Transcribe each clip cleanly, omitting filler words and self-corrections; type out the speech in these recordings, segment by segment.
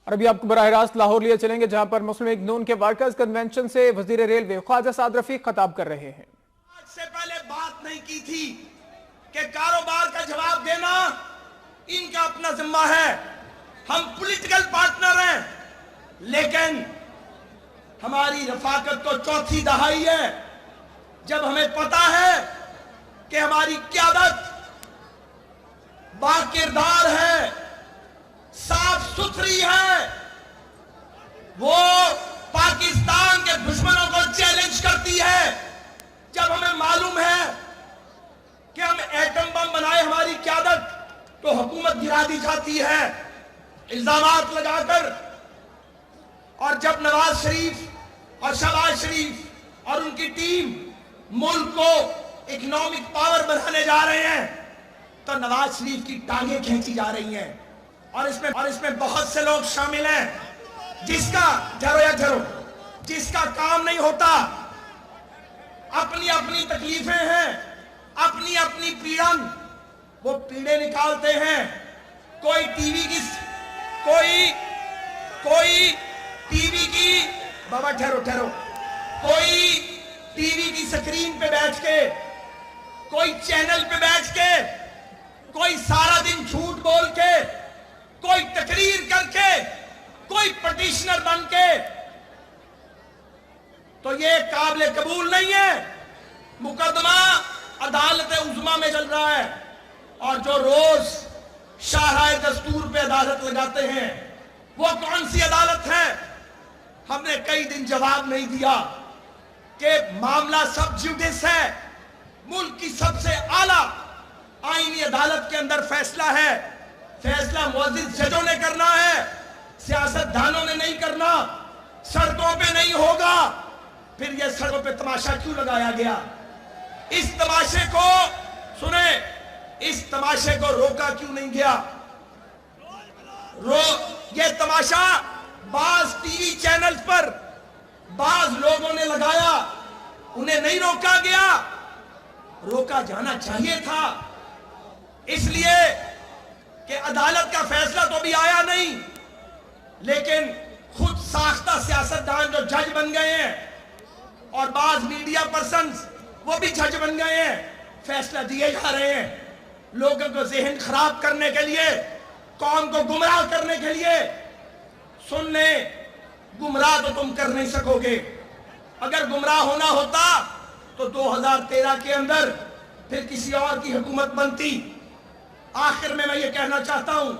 اور ابھی آپ کو براہ راست لاہور لیے چلیں گے جہاں پر مسلم لیگ نون کے ورکرز کنونشن سے وزیر ریلوے خواجہ سعد رفیق خطاب کر رہے ہیں۔ آج سے پہلے بات نہیں کی تھی کہ کاروبار کا جواب دینا ان کا اپنا ذمہ ہے، ہم پولیٹیکل پارٹنر ہیں، لیکن ہماری رفاقت تو چوتھی دہائی ہے جب ہمیں پتا ہے کہ ہماری قیادت باکردار ہے، صاف ستھری ہے، وہ پاکستان کے دشمنوں کو چیلنج کرتی ہے۔ جب ہمیں معلوم ہے کہ ہم ایٹم بم بنائے ہماری قیادت تو حکومت گرا دی جاتی ہے الزامات لگا کر، اور جب نواز شریف اور شہباز شریف اور ان کی ٹیم ملک کو اکنامک پاور بنانے جا رہے ہیں تو نواز شریف کی ٹانگیں کھینچی جا رہی ہیں، اور اس میں بہت سے لوگ شامل ہیں جس کا کام نہیں ہوتا، اپنی اپنی تکلیفیں ہیں، اپنی اپنی پیڑن، وہ پیڑے نکالتے ہیں۔ کوئی ٹی وی کی بابا ٹھہرو کوئی ٹی وی کی سکرین پہ بیٹھ کے، کوئی چینل پہ بیٹھ کے، کوئی سارا دن جھوٹ بول کے، کوئی تقریر کر کے، کوئی پٹیشنر بن کے، تو یہ قابل قبول نہیں ہے۔ مقدمہ عدالت عظمیٰ میں چل رہا ہے، اور جو روز شاہراہ دستور پہ عدالت لگاتے ہیں وہ کون سی عدالت ہے؟ ہم نے کئی دن جواب نہیں دیا کہ معاملہ سب جوڈس ہے، ملک کی سب سے اعلیٰ آئینی عدالت کے اندر فیصلہ ہے، فیصلہ معزز ججوں نے کرنا ہے، سیاست دانوں نے نہیں کرنا، سڑکوں پہ نہیں ہوگا۔ پھر یہ سڑکوں پہ تماشا کیوں لگایا گیا؟ اس تماشے کو سنیں، اس تماشے کو روکا کیوں نہیں گیا؟ یہ تماشا بعض ٹی وی چینلز پر بعض لوگوں نے لگایا، انہیں نہیں روکا گیا، روکا جانا چاہیے تھا، اس لیے کہ عدالت کا فیصلہ تو بھی آیا نہیں، لیکن خود ساختہ سیاستدان جو جج بن گئے ہیں اور بعض میڈیا پرسنز وہ بھی جج بن گئے ہیں، فیصلہ دیے جا رہے ہیں لوگوں کو ذہن خراب کرنے کے لیے، قوم کو گمراہ کرنے کے لیے۔ سن لیں، گمراہ تو تم کر نہیں سکو گے، اگر گمراہ ہونا ہوتا تو 2013 کے اندر پھر کسی اور کی حکومت بنتی۔ آخر میں یہ کہنا چاہتا ہوں،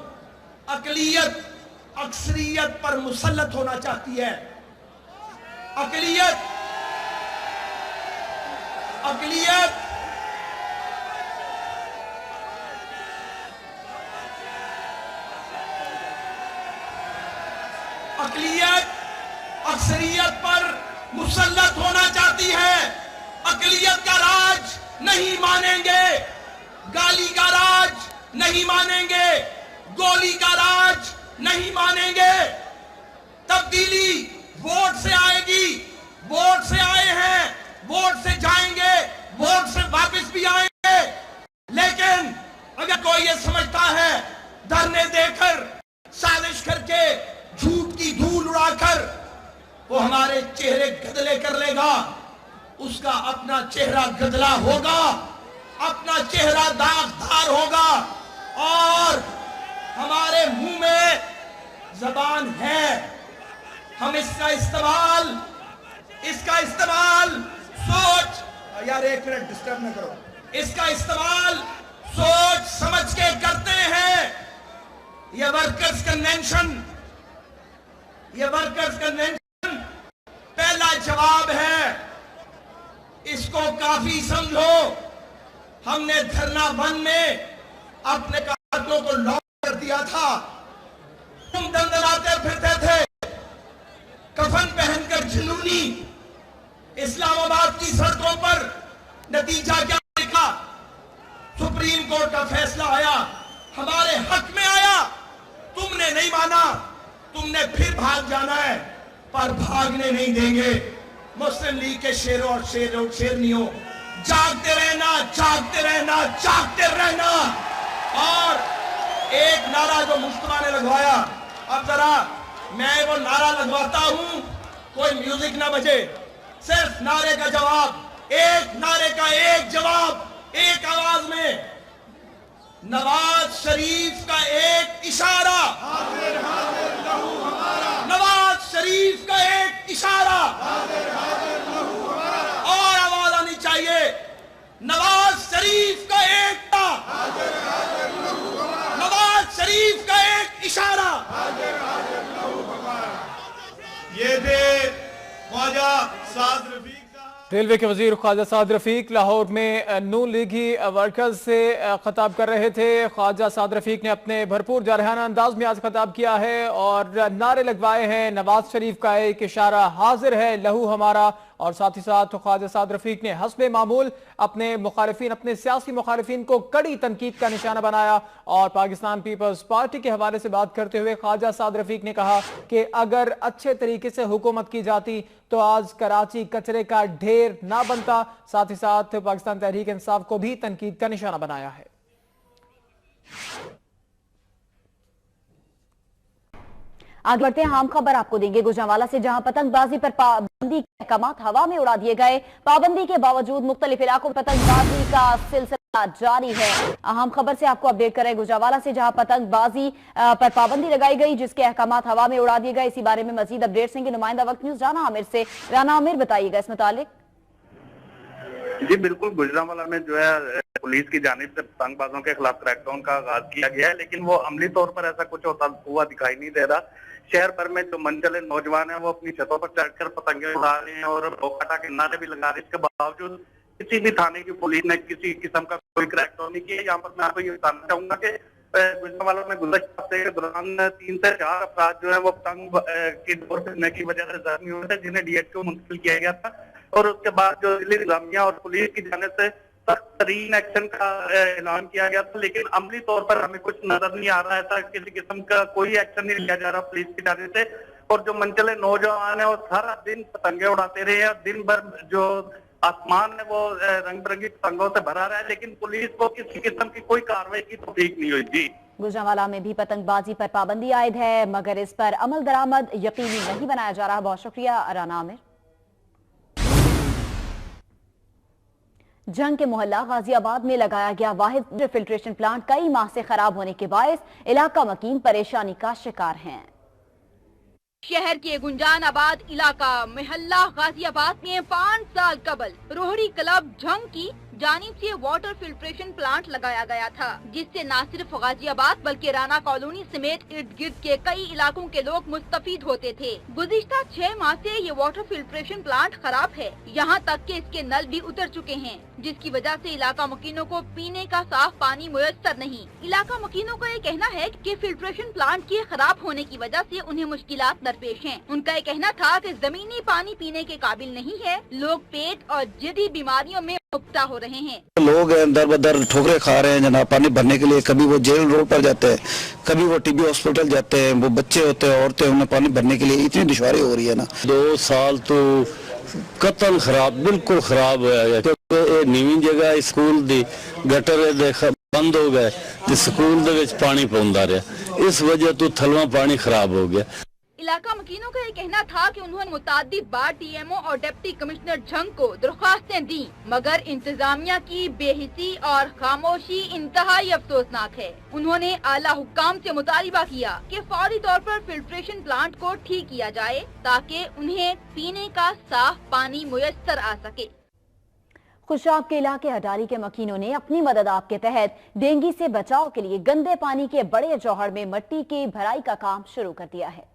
اقلیت اکثریت پر مسلط ہونا چاہتی ہے، اقلیت اکثریت پر مسلط ہونا چاہتی ہے۔ اقلیت کا راج نہیں مانیں گے، گالی کا راج نہیں مانیں گے، گولی کا راج نہیں مانیں گے۔ تبدیلی ووٹ سے آئے گی، ووٹ سے آئے ہیں، ووٹ سے جائیں گے، ووٹ سے واپس بھی آئیں گے، لیکن اگر کوئی یہ سمجھتا ہے دھرنے دے کر، سازش کر کے، جھوٹ کی دھول اڑا کر وہ ہمارے چہرے گدلے کر لے گا، اس کا اپنا چہرہ گدلا ہوگا، اپنا چہرہ داغدار ہوگا، اور ہمارے منہ میں زبان ہے، ہم اس کا استعمال سوچ، یار ایک منٹ ڈسٹرب نہ کرو، اس کا استعمال سوچ سمجھ کے کرتے ہیں۔ یہ ورکرز کنونشن پہلا جواب ہے، اس کو کافی سمجھو۔ ہم نے دھرنا 1 میں اپنے قاتلوں کو لاک کر دیا تھا، تم دندناتے پھرتے تھے کفن پہن کر جنونی اسلام آباد کی سڑکوں پر، نتیجہ کیا نکلا؟ سپریم کورٹ کا فیصلہ آیا، ہمارے حق میں آیا، تم نے نہیں مانا، تم نے پھر بھاگ جانا ہے، پر بھاگنے نہیں دیں گے۔ مسلم لیگ کے شیروں اور شیرنیوں، جاگتے رہنا۔ اور ایک نعرہ جو مجتمع نے لگوایا، اب ذرا मैं वो नारा लगवाता हूं, कोई म्यूजिक ना बजे, सिर्फ नारे का जवाब, एक नारे का एक जवाब, एक आवाज में, नवाज शरीफ का एक इशारा, नवाज शरीफ का एक इशारा, और आवाज आनी चाहिए, नवाज शरीफ का एक नवाज शरीफ का एक इशारा। ये थे ख्वाजा साद रफीक। रेलवे के वजीर ख्वाजा साद रफीक लाहौर में नून लीगी वर्कर्स से खिताब कर रहे थे। ख्वाजा साद रफीक ने अपने भरपूर जारहाना अंदाज में आज खिताब किया है और नारे लगवाए हैं, नवाज शरीफ का एक इशारा, हाजिर है लहू हमारा। और साथ ही साथ ख्वाजा साद रफीक ने हस्बे मामूल अपने मुखालिफिन, अपने सियासी मुखालिफिन को कड़ी तनकीद का निशाना बनाया। और पाकिस्तान पीपल्स पार्टी के हवाले से बात करते हुए ख्वाजा साद रफीक ने कहा कि अगर अच्छे तरीके से हुकूमत की जाती तो आज कराची कचरे का ढेर ना बनता। साथ ही साथ पाकिस्तान तहरीक इंसाफ को भी तनकीद का निशाना बनाया है। आगे बढ़ते हैं, अहम खबर आपको देंगे गुजरांवाला से, जहां पतंगबाजी पर पाबंदी के अहकामात हवा में उड़ा दिए गए। पाबंदी के बावजूद मुख्तलिफ इलाकों में पतंगबाजी का सिलसिला जारी है। अहम खबर से आपको अपडेट कर रहे हैं गुजरांवाला से, जहां पतंगबाजी पर पाबंदी लगाई गई, जिसके अहकामात हवा में उड़ा दिए गए। इसी बारे में मजीद अपडेट देंगे नुमाइंदा वक्त न्यूज राना आमिर से। राना आमिर, बताइएगा इस मुतालिक। जी बिल्कुल, गुजरांवाला में जो है पुलिस की जानिब से पतंगबाजों के खिलाफ क्रैकडाउन का आगाज किया गया है, लेकिन वो अमली तौर पर ऐसा कुछ होता हुआ दिखाई नहीं दे रहा। शहर भर में जो मनचले नौजवान हैं वो अपनी छतों पर चढ़कर पतंगे उड़ा रहे हैं और बोकाटा के नारे भी लगा रहे हैं। इसके बावजूद किसी भी थाने की पुलिस ने किसी किस्म का कोई क्रैकडाउन नहीं किया। यहाँ पर मैं आपको ये बताना चाहूंगा कि गुजरांवाला में गुज़श्ता हफ्ते के दौरान 3 से 4 अफराद जो है वो पतंग की डोर फिरने की वजह से जख्मी हुए थे, जिन्हें DH को मुंतकिल किया गया था। और उसके बाद जो जिले इंतजामिया और पुलिस की जानिब से सख्त तरीन एक्शन का ऐलान किया गया था, लेकिन अमली तौर पर हमें कुछ नजर नहीं आ रहा है। किसी किस्म का कोई एक्शन नहीं लिया जा रहा पुलिस की जानिब से। और जो मनचले नौजवान है वो सारा दिन पतंगे उड़ाते रहे हैं, दिन भर जो आसमान है वो रंग बिरंगी पतंगों से भरा रहा है, लेकिन पुलिस को किसी किस्म की कोई कार्रवाई की तौफीक नहीं हुई। जी, गुजरांवाला में भी पतंगबाजी पर पाबंदी आयद है, मगर इस पर अमल दरामद यकीनी नहीं बनाया जा रहा। बहुत शुक्रिया राना आमिर। जंग के मोहल्ला गाजियाबाद में लगाया गया वाहिद फिल्ट्रेशन प्लांट कई माह से खराब होने के बायस इलाका मकीन परेशानी का शिकार हैं। शहर के गुंजानाबाद इलाका मोहल्ला गाजियाबाद में 5 साल कबल रोहड़ी क्लब जंग की जानिब से वाटर फिल्ट्रेशन प्लांट लगाया गया था, जिससे न सिर्फ गाजियाबाद बल्कि राना कॉलोनी समेत इर्द गिर्द के कई इलाकों के लोग मुस्तफीद होते थे। गुज़िश्ता 6 माह से ये वाटर फिल्ट्रेशन प्लांट खराब है, यहाँ तक कि इसके नल भी उतर चुके हैं, जिसकी वजह से इलाका मकीनों को पीने का साफ पानी मुयस्सर नहीं। इलाका मकीनों का ये कहना है कि फिल्ट्रेशन प्लांट के खराब होने की वजह से उन्हें मुश्किलात दरपेश हैं। उनका ये कहना था कि जमीनी पानी पीने के काबिल नहीं है, लोग पेट और जदी बीमारियों में मुब्तला हो रहे हैं। लोग दर बदर ठोकरे खा रहे हैं जनाब पानी भरने के लिए। कभी वो जेल रोड पर जाते हैं, कभी वो TB हॉस्पिटल जाते हैं, वो बच्चे होते हैं, औरतें, उन्हें पानी भरने के लिए इतनी दुश्वारी हो रही है ना। 2 साल तो कतल खराब, बिल्कुल खराब होया, क्योंकि नीवी जगह स्कूल दी गटर बंद हो गए, स्कूल दे विच पानी पौंदा रहा, इस वजह तो थलवा पानी खराब हो गया। इलाका मकीनों का ये कहना था कि उन्होंने मुतादिद बार DMO और डिप्टी कमिश्नर जंग को दरख्वास्तें दी, मगर इंतजामिया की बेहिसी और खामोशी इंतहाई अफसोसनाक है। उन्होंने आला हुक्काम से मुतालिबा किया कि फौरी तौर पर फिल्ट्रेशन प्लांट को ठीक किया जाए ताकि उन्हें पीने का साफ पानी मुयस्सर आ सके। खुशाब के इलाके हटारी के मकीनों ने अपनी मदद आप के तहत डेंगू से बचाव के लिए गंदे पानी के बड़े जौहर में मिट्टी की भराई का काम शुरू कर दिया है।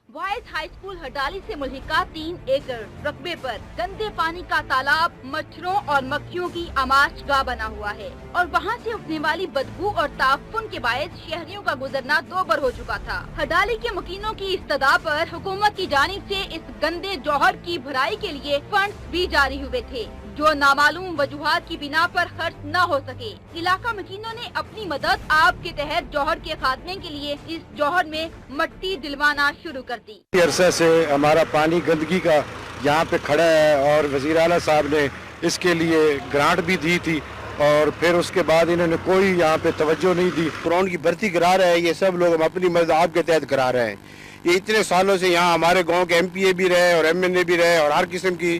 बॉयज हाई स्कूल हटाली से मुल्हिका 3 एकड़ रकबे पर गंदे पानी का तालाब मच्छरों और मक्खियों की आमाशगाह बना हुआ है और वहां से उठने वाली बदबू और ताफुन के बायस शहरियों का गुजरना दोबर हो चुका था। हटाली के मकीनों की इस्तदा पर हुकूमत की जानिब से इस गंदे जौहर की भराई के लिए फंड्स भी जारी हुए थे, जो नामालूम वजूहात की बिना पर खर्च न हो सके। इलाका मकीनों ने अपनी मदद आप के तहत जौहर के खात्मे के लिए इस जौहर में मट्टी दिलवाना शुरू कर दी। अरसे से हमारा पानी गंदगी का यहाँ पे खड़ा है और वज़ीर आला साहब ने इसके लिए ग्रांट भी दी थी और फिर उसके बाद इन्होंने कोई यहाँ पे तवज्जो नहीं दी। ड्रोन की भर्ती करा रहे हैं, ये सब लोग हम अपनी मदद आप के तहत करा रहे हैं। ये इतने सालों से यहाँ हमारे गांव के एमपीए भी रहे और एमएनए भी रहे और हर किस्म की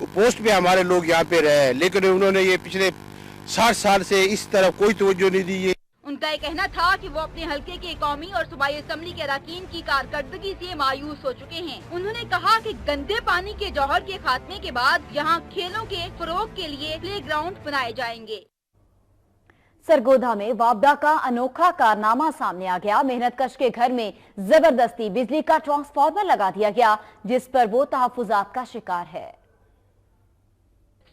पोस्ट पे हमारे लोग यहाँ पे रहे, लेकिन उन्होंने ये पिछले 60 साल से इस तरफ कोई तवज्जो नहीं दी है। उनका ये कहना था कि वो अपने हलके के कौमी और सूबाई असेंबली के अरकान की कारकर्दगी से मायूस हो चुके हैं। उन्होंने कहा कि गंदे पानी के जौहर के खात्मे के बाद यहाँ खेलों के फरोग के लिए प्ले ग्राउंड बनाए जाएंगे। सरगोधा में वापडा का अनोखा कारनामा सामने आ गया। मेहनतकश के घर में जबरदस्ती बिजली का ट्रांसफार्मर लगा दिया गया, जिस पर वो तहफुजात का शिकार है।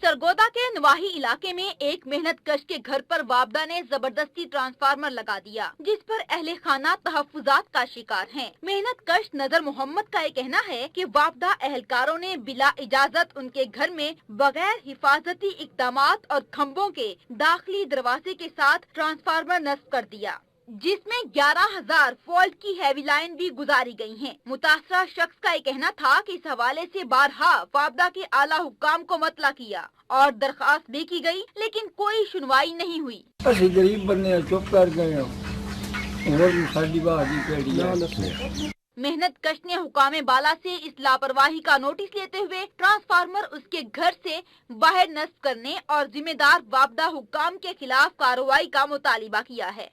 सरगोधा के नवाही इलाके में एक मेहनतकश के घर पर वापडा ने जबरदस्ती ट्रांसफार्मर लगा दिया, जिस पर अहले खाना तहफुजात का शिकार हैं। मेहनतकश नजर मोहम्मद का ये कहना है कि वापडा अहलकारों ने बिला इजाजत उनके घर में बगैर हिफाजती इकदामात और खंभों के दाखिली दरवाजे के साथ ट्रांसफार्मर नस्ब कर दिया, जिसमें 11,000 वोल्ट की हैवी लाइन भी गुजारी गई हैं। मुतासरा शख्स का ये कहना था कि इस हवाले से बारहा वापडा के आला हुक्काम को मतला किया और दरखास्त भी की गई, लेकिन कोई सुनवाई नहीं हुई। गरीब बंदे चुप कर गए। मेहनतकश ने हुकामे बाला से इस लापरवाही का नोटिस लेते हुए ट्रांसफार्मर उसके घर से बाहर नस्ब करने और जिम्मेदार वापडा हुक्काम के खिलाफ कार्रवाई का मुतालिबा किया है।